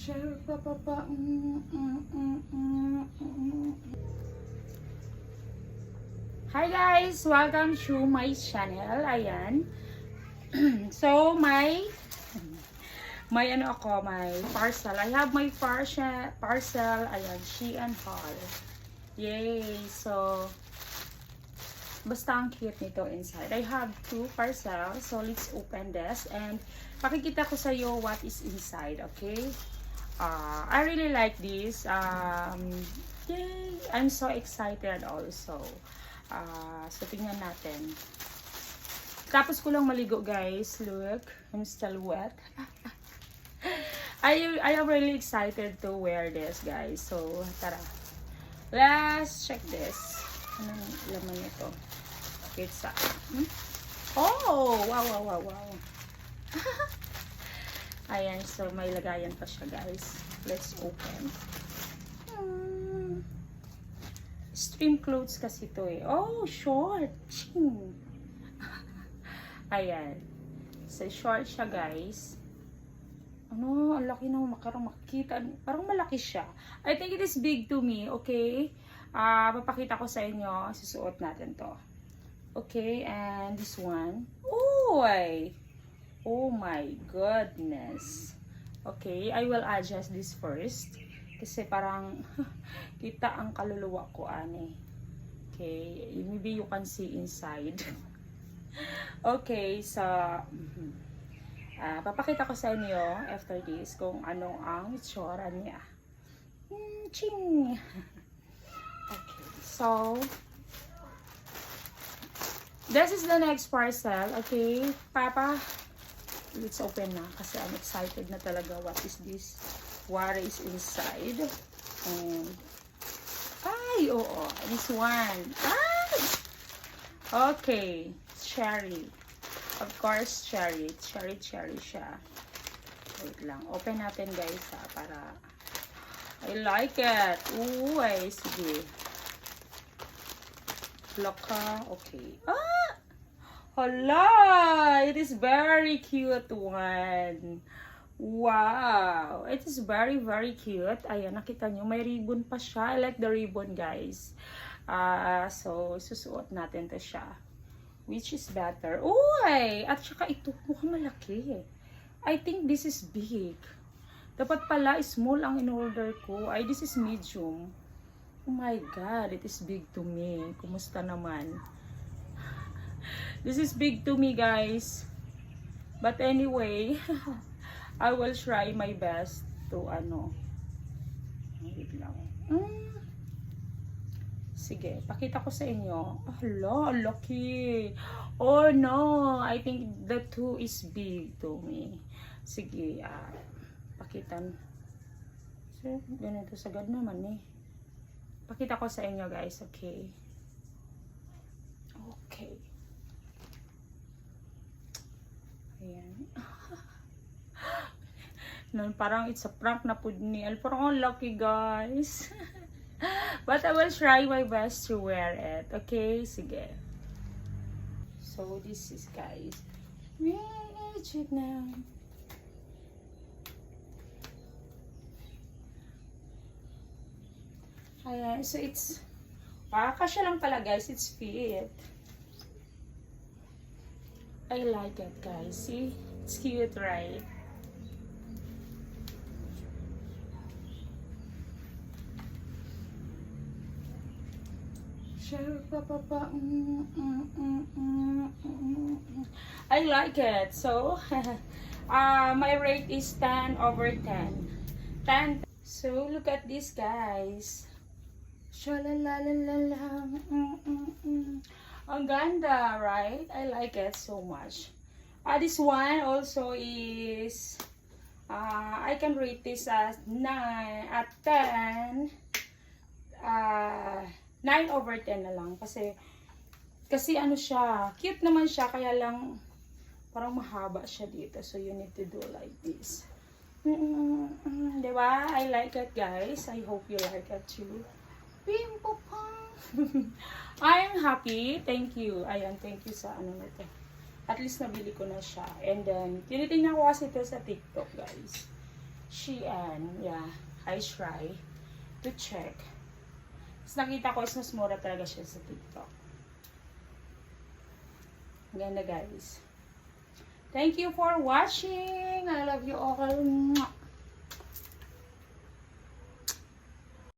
Share pa pa pa. Hi guys! Welcome to my channel. Ayan. So, may parcel. I have my parcel. Ayan, Shein haul. Yay! So, basta ang cute nito inside. I have 2 parcels. So, let's open this. And, pakikita ko sa iyo what is inside. Okay? I really like this. Yay! I'm so excited also. So, tingnan natin. Tapos ko lang maligo, guys. Look, I'm still wet. I am really excited to wear this, guys. So, tara. Let's check this. Anong laman nito? Pizza. Oh! Wow, wow, wow, wow. Ayan, so may lagayan pa siya, guys. Let's open. Stream clothes kasi to eh. Oh, short. Ayan. So, short siya, guys. Ano, ang laki na makita. Parang malaki siya. I think it is big to me, okay? Papakita ko sa inyo. Susuot natin to. Okay, and this one. Uy! Oh my goodness. Okay, I will adjust this first. Kasi parang kita ang kaluluwa ko, ane. Okay, maybe you can see inside. Okay, so papakita ko sa inyo after this kung ano ang itsura niya. Ching! Okay, so this is the next parcel. Okay, Papa, let's open na kasi I'm excited na talaga. What is this? What is inside? And ay, oo, this one. Ay! Okay, cherry. Of course, cherry. Cherry siya. Wait lang. Open natin, guys, para I like it. Ooh, ay, sige. Loka. Okay. Hala! It is very cute one. Wow! It is very, very cute. Ayan, nakita nyo. May ribbon pa siya. I like the ribbon, guys. So, susuot natin to siya. Which is better. Uy! At saka ito, mukhang malaki. I think this is big. Dapat pala, small ang in-order ko. Ay, this is medium. Oh my God, it is big to me. Kumusta naman? This is big to me, guys. But anyway, I will try my best to wait lang. Sige, pakita ko sa inyo. Hala, lucky. Oh no, I think the 2 is big to me. Sige, pakita. So, ganito sagad naman eh. Pakita ko sa inyo, guys, okay? Okay. Ayan. Parang it's a prank na po ni El. Parang lucky, guys. But I will try my best to wear it. Okay? Sige. So, this is, guys. Check now. Ayan. So, it's kasya lang pala, guys. It's fit. I like it, guys. See? It's cute, right? I like it. So, my rate is 10/10. 10. So, look at this, guys. Ang ganda, right? I like it so much. This one also is, I can rate this as 10. 9/10 na lang kasi ano siya, cute naman siya, kaya lang parang mahaba siya dito, so you need to do like this. Diba? I like it, guys. I hope you like it too. I'm happy. Thank you. Ayan, thank you sa nito. At least nabili ko na siya. And then, tinitingnan ko kasi ito sa TikTok, guys. Shein. Yeah. I try to check. Tapos nakita ko is mas mura talaga siya sa TikTok. Ganda guys. Thank you for watching. I love you all.